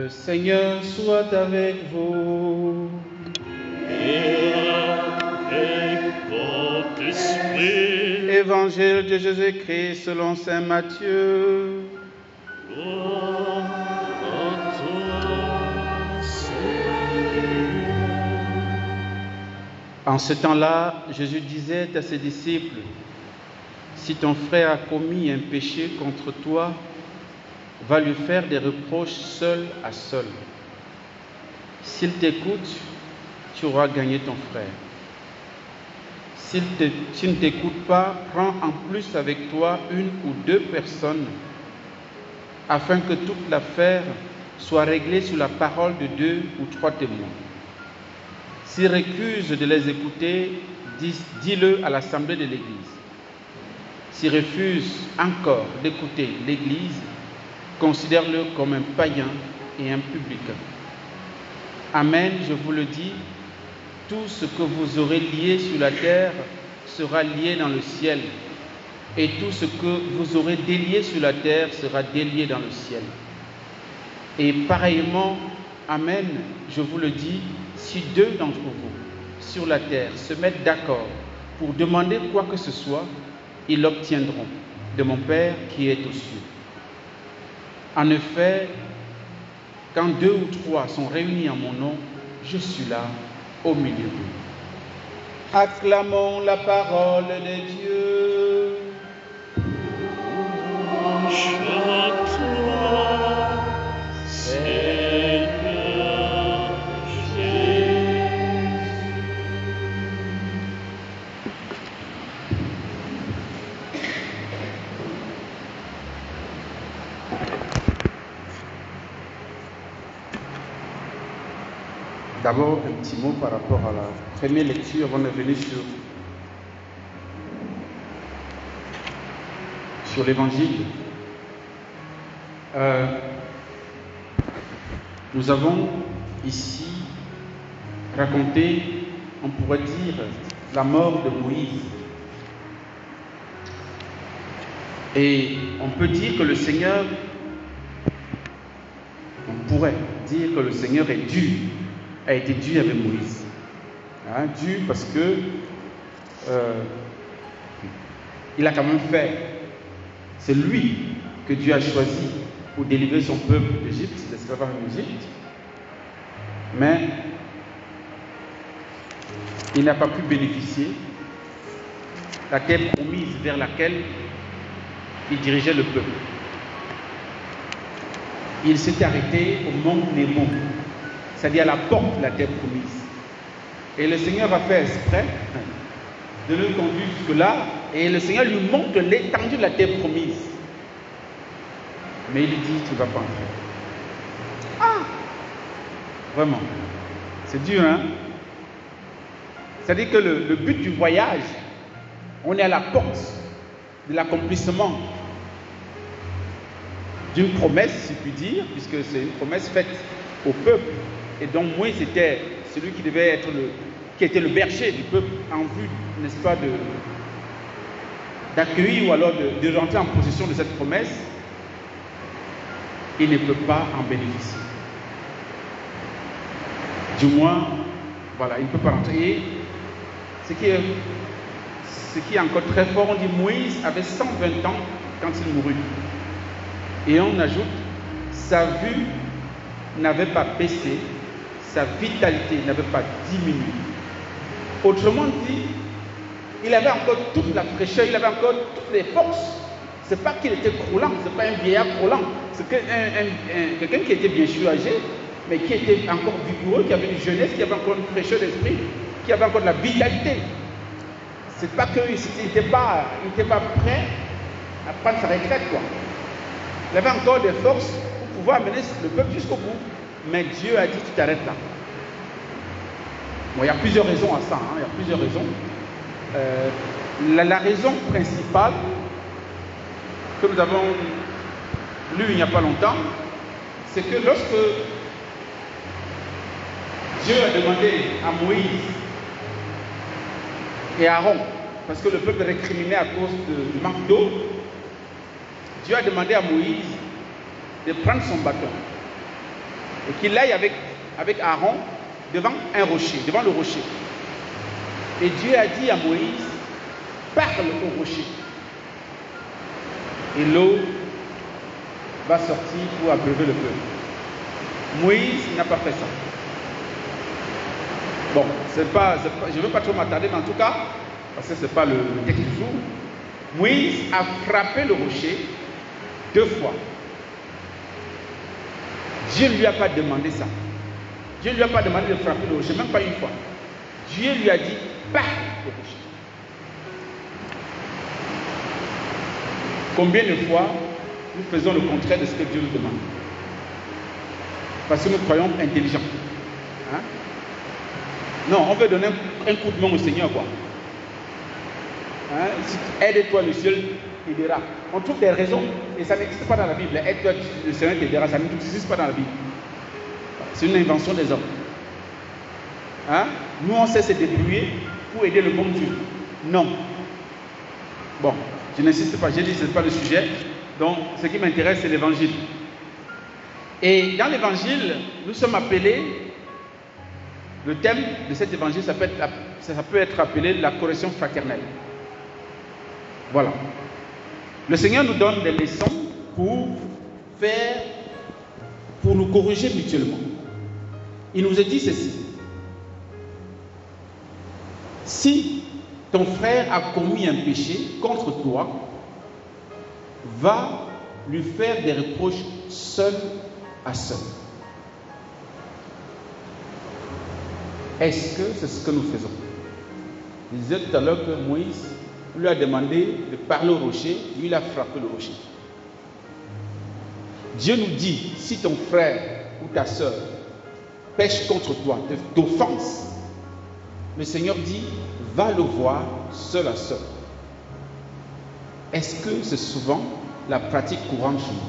Le Seigneur soit avec vous. Et avec votre esprit. Évangile de Jésus-Christ selon saint Matthieu. Gloire à toi, Seigneur. En ce temps-là, Jésus disait à ses disciples, « Si ton frère a commis un péché contre toi, va lui faire des reproches seul à seul. S'il t'écoute, tu auras gagné ton frère. S'il ne t'écoute pas, prends en plus avec toi une ou deux personnes, afin que toute l'affaire soit réglée sur la parole de 2 ou 3 témoins. S'il récuse de les écouter, dis-le à l'assemblée de l'Église. S'il refuse encore d'écouter l'Église, considère-le comme un païen et un publicain. Amen, je vous le dis, tout ce que vous aurez lié sur la terre sera lié dans le ciel, et tout ce que vous aurez délié sur la terre sera délié dans le ciel. Et pareillement, amen, je vous le dis, si 2 d'entre vous sur la terre se mettent d'accord pour demander quoi que ce soit, ils l'obtiendront de mon Père qui est aux cieux. En effet, quand 2 ou 3 sont réunis en mon nom, je suis là au milieu d'eux. Acclamons la parole de Dieu. Louange à toi, Seigneur Jésus. D'abord, un petit mot par rapport à la première lecture avant de venir sur l'évangile. Nous avons ici raconté, on pourrait dire, la mort de Moïse. Et on peut dire que le Seigneur, on pourrait dire que le Seigneur a été dur avec Moïse. Dur parce que il a quand même fait. C'est lui que Dieu a choisi pour délivrer son peuple d'Égypte, d'esclavage en Égypte. Mais il n'a pas pu bénéficier de la terre promise vers laquelle il dirigeait le peuple. Il s'est arrêté au mont Nebo, c'est-à-dire à la porte de la terre promise. Et le Seigneur a fait exprès de le conduire jusque-là, et le Seigneur lui montre l'étendue de la terre promise. Mais il lui dit, tu ne vas pas entrer. Ah! Vraiment. C'est dur, hein? C'est-à-dire que le but du voyage, on est à la porte de l'accomplissement d'une promesse, si je puis dire, puisque c'est une promesse faite au peuple. Et donc Moïse était celui qui devait être qui était le berger du peuple en vue, n'est-ce pas, d'accueillir ou alors de rentrer en possession de cette promesse. Il ne peut pas en bénéficier. Du moins, voilà, il ne peut pas rentrer. Et ce qui est encore très fort, on dit Moïse avait 120 ans quand il mourut. Et on ajoute, sa vue n'avait pas baissé, sa vitalité n'avait pas diminué. Autrement dit, il avait encore toute la fraîcheur, il avait encore toutes les forces. Ce n'est pas qu'il était croulant, ce n'est pas un vieillard croulant, c'est quelqu'un qui était bien sûr âgé, mais qui était encore vigoureux, qui avait une jeunesse, qui avait encore une fraîcheur d'esprit, qui avait encore de la vitalité. Ce n'est pas qu'il n'était pas prêt à prendre sa retraite, quoi. Il avait encore des forces pour pouvoir mener le peuple jusqu'au bout. Mais Dieu a dit, tu t'arrêtes là. Bon, il y a plusieurs raisons à ça, il y a plusieurs raisons. La raison principale que nous avons lue il n'y a pas longtemps, c'est que lorsque Dieu a demandé à Moïse et à Aaron, parce que le peuple récriminait à cause du manque d'eau, Dieu a demandé à Moïse de prendre son bâton et qu'il aille avec Aaron devant un rocher, devant le rocher. Et Dieu a dit à Moïse, parle au rocher. Et l'eau va sortir pour abreuver le peuple. Moïse n'a pas fait ça. Bon, je ne veux pas trop m'attarder, mais en tout cas, parce que ce n'est pas le texte du jour, Moïse a frappé le rocher 2 fois. Dieu ne lui a pas demandé ça. Dieu ne lui a pas demandé de frapper le rocher, même pas une fois. Dieu lui a dit, parle au rocher. Combien de fois nous faisons le contraire de ce que Dieu nous demande? Parce que nous croyons intelligents. Hein? Non, on veut donner un coup de main au Seigneur, quoi. Hein? Si aide-toi, le ciel t'aidera. On trouve des raisons, et ça n'existe pas dans la Bible. Aide-toi, le Seigneur t'aidera, ça n'existe pas dans la Bible. C'est une invention des hommes. Hein? Nous, on sait se débrouiller pour aider le bon Dieu. Non. Bon, je n'insiste pas, j'ai dit que ce n'est pas le sujet. Donc, ce qui m'intéresse, c'est l'évangile. Et dans l'évangile, nous sommes appelés, le thème de cet évangile, ça peut être appelé la correction fraternelle. Voilà. Le Seigneur nous donne des leçons pour nous corriger mutuellement. Il nous a dit ceci. Si ton frère a commis un péché contre toi, va lui faire des reproches seul à seul. Est-ce que c'est ce que nous faisons? Je disais tout à l'heure que Moïse lui a demandé de parler au rocher, lui il a frappé le rocher. Dieu nous dit, si ton frère ou ta soeur pêche contre toi, t'offense, le Seigneur dit, va le voir seul à seul. Est-ce que c'est souvent la pratique courante chez nous?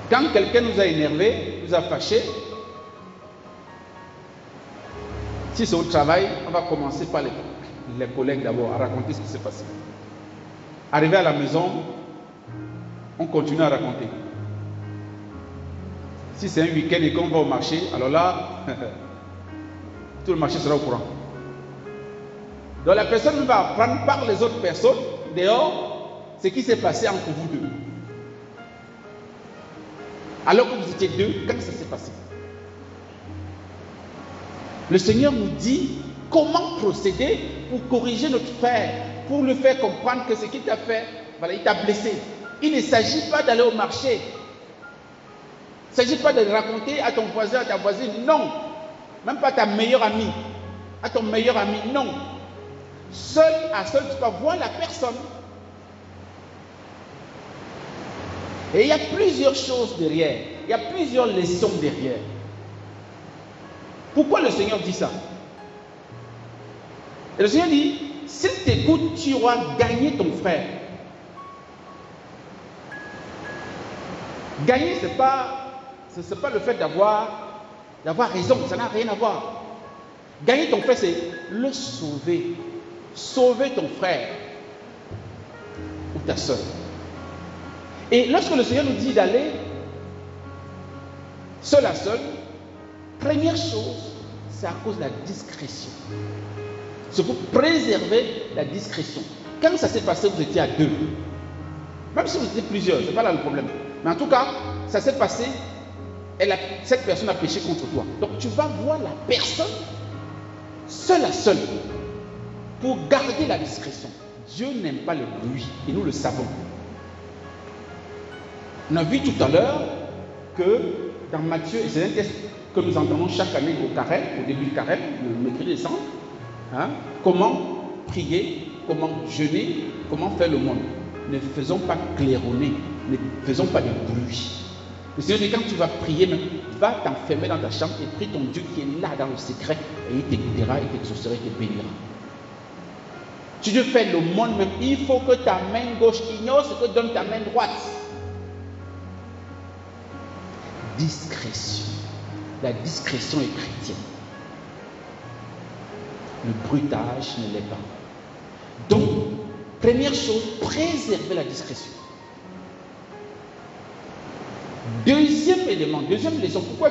Quand quelqu'un nous a énervés, nous a fâchés, si c'est au travail, on va commencer par les collègues d'abord à raconter ce qui s'est passé. Arrivé à la maison, on continue à raconter. Si c'est un week-end et qu'on va au marché, alors là, tout le marché sera au courant. Donc la personne va apprendre par les autres personnes, dehors, ce qui s'est passé entre vous deux. Alors que vous étiez deux, quand ça s'est passé? Le Seigneur nous dit comment procéder pour corriger notre frère, pour lui faire comprendre que ce qu'il t'a fait, voilà, il t'a blessé. Il ne s'agit pas d'aller au marché. Il ne s'agit pas de raconter à ton voisin, à ta voisine, non. Même pas à ta meilleure amie, à ton meilleur ami, non. Seul à seul, tu vas voir la personne. Et il y a plusieurs choses derrière. Il y a plusieurs leçons derrière. Pourquoi le Seigneur dit ça? Et le Seigneur dit, s'il t'écoute, tu auras gagné ton frère. Gagner, ce n'est pas le fait d'avoir raison, ça n'a rien à voir. Gagner ton frère, c'est le sauver. Sauver ton frère ou ta soeur. Et lorsque le Seigneur nous dit d'aller seul à seul, première chose, c'est à cause de la discrétion. C'est pour préserver la discrétion. Quand ça s'est passé, vous étiez à deux. Même si vous étiez plusieurs, ce n'est pas là le problème. Mais en tout cas, ça s'est passé, cette personne a péché contre toi. Donc tu vas voir la personne seul à seul pour garder la discrétion. Dieu n'aime pas le bruit et nous le savons. On a vu tout à l'heure que dans Matthieu, et c'est un texte que nous entendons chaque année au carême, au début du carême, le mercredi décembre, hein, comment prier, comment jeûner, comment faire le monde. Ne faisons pas claironner, ne faisons pas de bruit. Le Seigneur dit, quand tu vas prier, va t'enfermer dans ta chambre et prie ton Dieu qui est là dans le secret, et il t'écoutera, il t'exaucera, il te bénira. Si tu fais le monde même, il faut que ta main gauche ignore ce que donne ta main droite. Discrétion. La discrétion est chrétienne. Le bruitage ne l'est pas. Donc, première chose, préserver la discrétion. Deuxième élément, deuxième leçon, pourquoi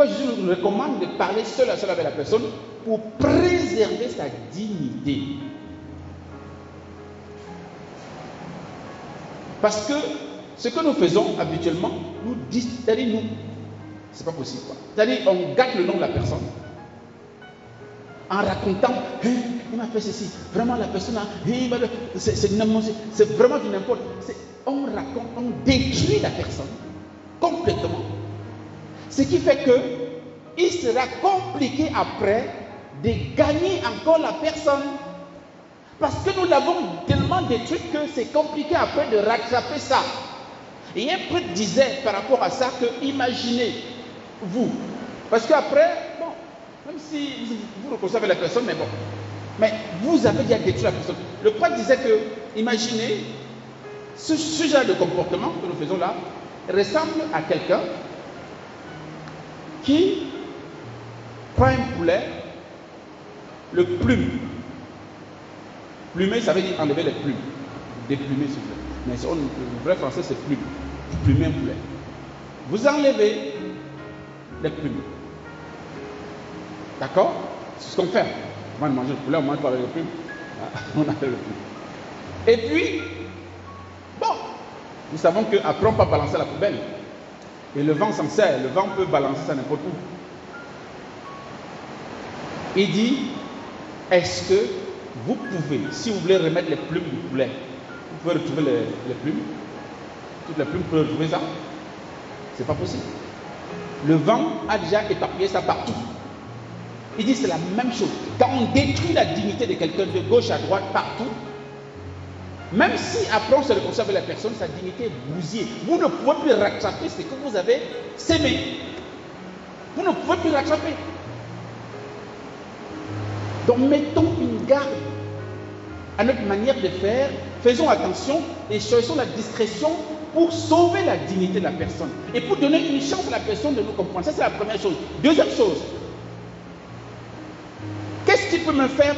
Jésus nous recommande de parler seul à seul avec la personne? Pour préserver sa dignité. Parce que ce que nous faisons habituellement, c'est-à-dire nous, c'est pas possible. C'est-à-dire on gâte le nom de la personne en racontant, hey, il m'a fait ceci, vraiment la personne a, hey, c'est vraiment du n'importe. On raconte, on détruit la personne complètement. Ce qui fait que il sera compliqué après de gagner encore la personne. Parce que nous l'avons tellement détruit que c'est compliqué après de rattraper ça. Et un prêtre disait par rapport à ça que imaginez-vous. Parce qu'après, bon, même si vous reconnaissez la personne, mais vous avez déjà détruit la personne. Le prêtre disait que, imaginez, ce genre de comportement que nous faisons là ressemble à quelqu'un qui prend un poulet, le plume. Plumer, ça veut dire enlever les plumes. Déplumer, s'il vous plaît. Mais le vrai français, c'est plume. Plumer un poulet. Vous enlevez les plumes. D'accord? C'est ce qu'on fait. Avant de manger le poulet, on mange pas avec les plumes. On enlève les plumes. Et puis, bon, nous savons qu'après, on peut balancer la poubelle. Et le vent s'en sert. Le vent peut balancer ça n'importe où. Il dit, est-ce que vous pouvez, si vous voulez remettre les plumes du poulet, vous pouvez retrouver les plumes? Toutes les plumes, vous pouvez retrouver ça? C'est pas possible. Le vent a déjà éparpillé ça partout. Il dit c'est la même chose. Quand on détruit la dignité de quelqu'un de gauche à droite partout, même si après on se réconcilie avec la personne, sa dignité est bousillée. Vous ne pouvez plus rattraper ce que vous avez sémé. Vous ne pouvez plus rattraper. Donc mettons une garde à notre manière de faire, faisons attention et choisissons la discrétion pour sauver la dignité de la personne et pour donner une chance à la personne de nous comprendre. Ça, c'est la première chose. Deuxième chose, qu'est-ce qui peut me faire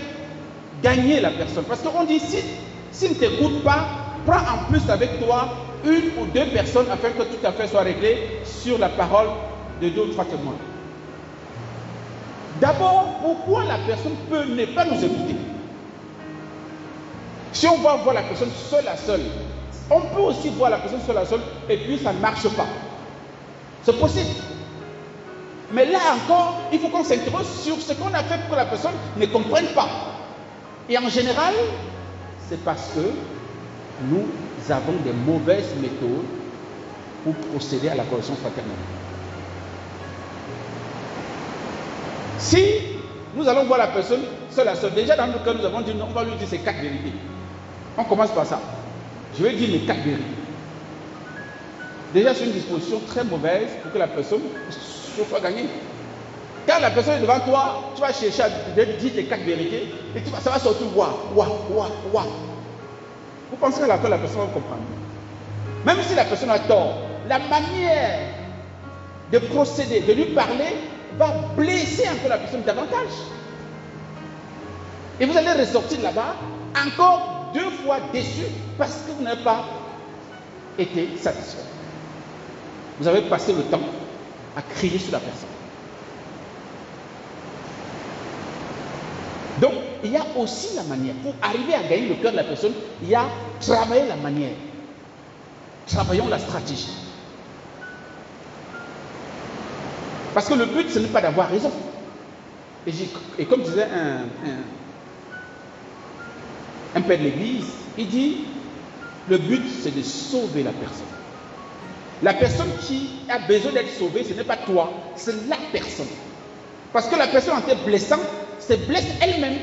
gagner la personne? Parce qu'on dit, s'il ne t'écoute pas, prends en plus avec toi une ou deux personnes afin que toute affaire soit réglée sur la parole de deux ou trois témoins. D'abord, pourquoi la personne peut ne pas nous écouter? Si on va voir la personne seule à seule, on peut aussi voir la personne seule à seule et puis ça ne marche pas. C'est possible. Mais là encore, il faut qu'on s'interroge sur ce qu'on a fait pour que la personne ne comprenne pas. Et en général, c'est parce que nous avons des mauvaises méthodes pour procéder à la correction fraternelle. Si nous allons voir la personne seule à seule, déjà dans notre cas, nous avons dit non, on va lui dire ces 4 vérités. On commence par ça. Je vais dire les 4 vérités. Déjà, c'est une disposition très mauvaise pour que la personne soit gagnée. Quand la personne est devant toi, tu vas chercher à dire les 4 vérités et ça va sortir ouah. Vous pensez que la personne va comprendre. Même si la personne a tort, la manière de procéder, de lui parler, va blesser un peu la personne davantage. Et vous allez ressortir de là-bas encore 2 fois déçu parce que vous n'avez pas été satisfait. Vous avez passé le temps à crier sur la personne. Donc, il y a aussi la manière. Pour arriver à gagner le cœur de la personne, il y a travailler la manière. Travaillons la stratégie. Parce que le but, ce n'est pas d'avoir raison. Et comme disait un père de l'église, il dit, le but, c'est de sauver la personne. La personne qui a besoin d'être sauvée, ce n'est pas toi, c'est la personne. Parce que la personne en te blessant, se blesse elle-même.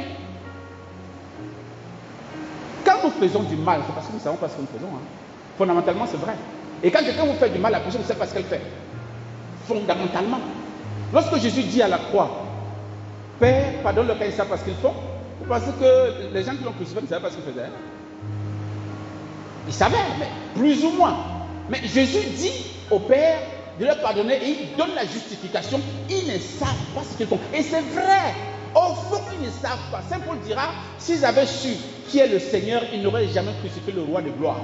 Quand nous faisons du mal, c'est parce que nous ne savons pas ce que nous faisons. Fondamentalement, c'est vrai. Et quand quelqu'un vous fait du mal, la personne ne sait pas ce qu'elle fait. Fondamentalement. Lorsque Jésus dit à la croix, Père, pardonne-leur quand ils savent pas ce qu'ils font, vous pensez que les gens qui l'ont crucifié ne savaient pas ce qu'ils faisaient? Ils savaient, mais plus ou moins. Mais Jésus dit au Père de leur pardonner et il donne la justification. Ils ne savent pas ce qu'ils font. Et c'est vrai. Au fond, ils ne savent pas. Saint Paul dira, s'ils avaient su qui est le Seigneur, ils n'auraient jamais crucifié le roi de gloire.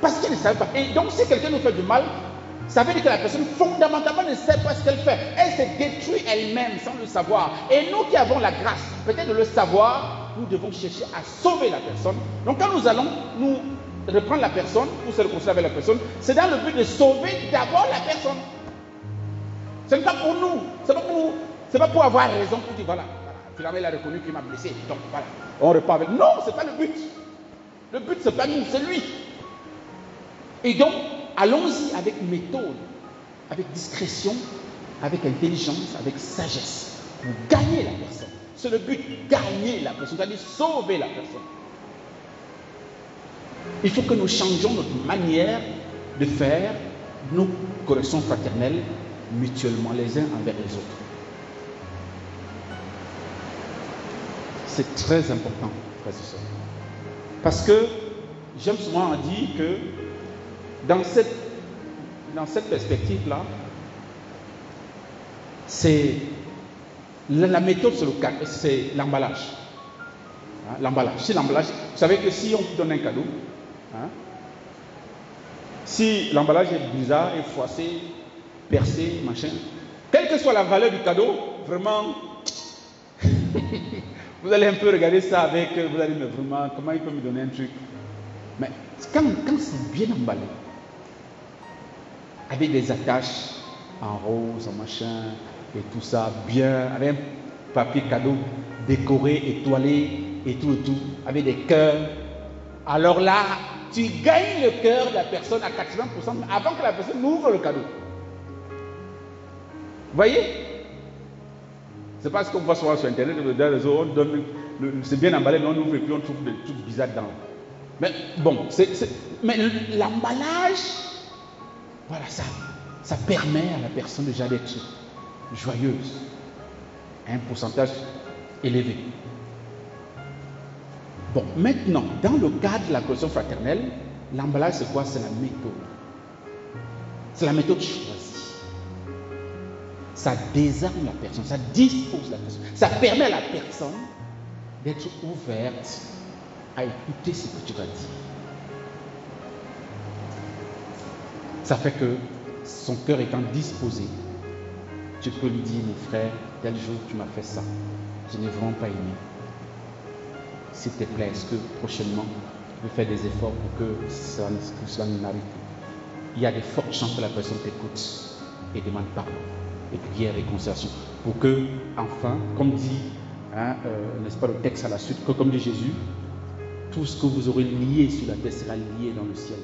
Parce qu'elle ne savait pas. Et donc, si quelqu'un nous fait du mal, ça veut dire que la personne fondamentalement ne sait pas ce qu'elle fait. Elle se détruit elle-même sans le savoir. Et nous qui avons la grâce, peut-être de le savoir, nous devons chercher à sauver la personne. Donc quand nous allons nous reprendre la personne, ou se réconcilier avec la personne, c'est dans le but de sauver d'abord la personne. Ce n'est pas pour nous. C'est pas pour avoir raison pour dire voilà, finalement il a reconnu qu'il m'a blessé. Donc voilà, on repart avec. Non, ce n'est pas le but. Le but, ce n'est pas nous, c'est lui. Et donc, allons-y avec méthode, avec discrétion, avec intelligence, avec sagesse, pour gagner la personne. C'est le but, gagner la personne, c'est-à-dire sauver la personne. Il faut que nous changions notre manière de faire nos corrections fraternelles mutuellement les uns envers les autres. C'est très important, frères et sœurs. Parce que j'aime souvent dire que dans cette perspective-là, c'est la méthode, c'est l'emballage. Hein, l'emballage. Si l'emballage, vous savez que si on vous donne un cadeau, hein, si l'emballage est bizarre, est froissé, percé, machin, quelle que soit la valeur du cadeau, vraiment, vous allez un peu regarder ça avec, vous allez dire, mais vraiment, comment il peut me donner un truc? Mais quand c'est bien emballé, avec des attaches en rose, en machin, et tout ça, bien, avec un papier cadeau décoré, étoilé, et tout, avec des cœurs. Alors là, tu gagnes le cœur de la personne à 80% avant que la personne n'ouvre le cadeau. Vous voyez? C'est pas ce qu'on voit souvent sur Internet, on donne, c'est bien emballé, mais on ouvre et puis on trouve des trucs bizarres dedans. Mais bon, mais l'emballage, voilà, ça permet à la personne déjà d'être joyeuse, à un pourcentage élevé. Bon, maintenant, dans le cadre de la correction fraternelle, l'emballage c'est quoi? C'est la méthode. C'est la méthode choisie. Ça désarme la personne, ça dispose la personne, ça permet à la personne d'être ouverte à écouter ce que tu vas dire. Ça fait que son cœur étant disposé, tu peux lui dire, mon frère, tel jour tu m'as fait ça, je n'ai vraiment pas aimé. S'il te plaît, est-ce que prochainement, tu peux faire des efforts pour que cela n'arrive plus? Il y a des fortes chances que la personne t'écoute et demande pardon, et prière, réconciliation, pour que, enfin, comme dit, n'est-ce pas le texte à la suite, comme dit Jésus, tout ce que vous aurez lié sur la terre sera lié dans le ciel.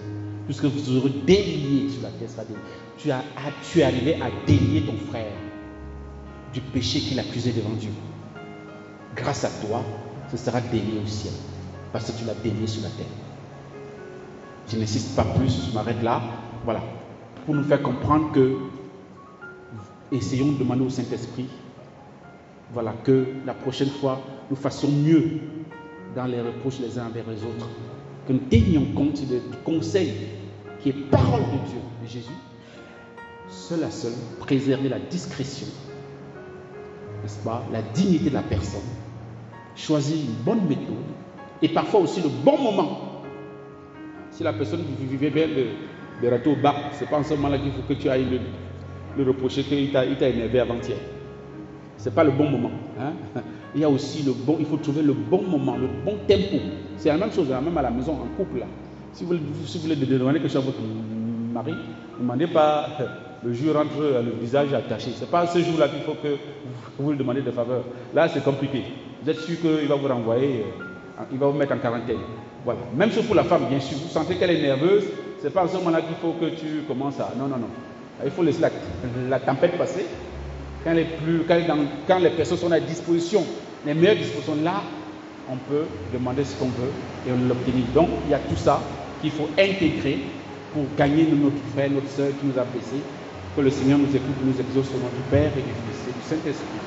Tout ce que vous aurez délié sur la terre sera délié. Tu es arrivé à délier ton frère du péché qu'il accusait devant Dieu. Grâce à toi, ce sera délié au ciel. Parce que tu l'as délié sur la terre. Je n'insiste pas plus, je m'arrête là. Voilà. Pour nous faire comprendre que, essayons de demander au Saint-Esprit, voilà, que la prochaine fois, nous fassions mieux dans les reproches les uns envers les autres. Que nous tenions compte du conseil qui est parole de Dieu, de Jésus. Seul à seul, préserver la discrétion, n'est-ce pas, la dignité de la personne, choisir une bonne méthode et parfois aussi le bon moment. Si la personne vivait bien de râteau au bac, ce n'est pas en ce moment-là qu'il faut que tu ailles le reprocher qu'il t'a énervé avant-hier. Ce n'est pas le bon moment. Hein? Il y a aussi il faut trouver le bon moment, le bon tempo. C'est la même chose, même à la maison, en couple. Là. Si vous voulez demander quelque chose à votre mari, ne demandez pas le jour rentre le visage attaché. Ce n'est pas ce jour-là qu'il faut que vous lui demandez de faveur. Là, c'est compliqué. Vous êtes sûr qu'il va vous renvoyer, il va vous mettre en quarantaine. Voilà. Même chose pour la femme, bien sûr. Vous sentez qu'elle est nerveuse, ce n'est pas en ce moment-là qu'il faut que tu commences à... Non. Il faut laisser la tempête passer. Quand les personnes sont à disposition, les meilleures dispositions, là, on peut demander ce qu'on veut et on l'obtenir. Donc, il y a tout ça qu'il faut intégrer pour gagner notre frère, notre soeur qui nous a blessés. Que le Seigneur nous écoute, nous exauce au nom du Père et du Fils et du Saint-Esprit.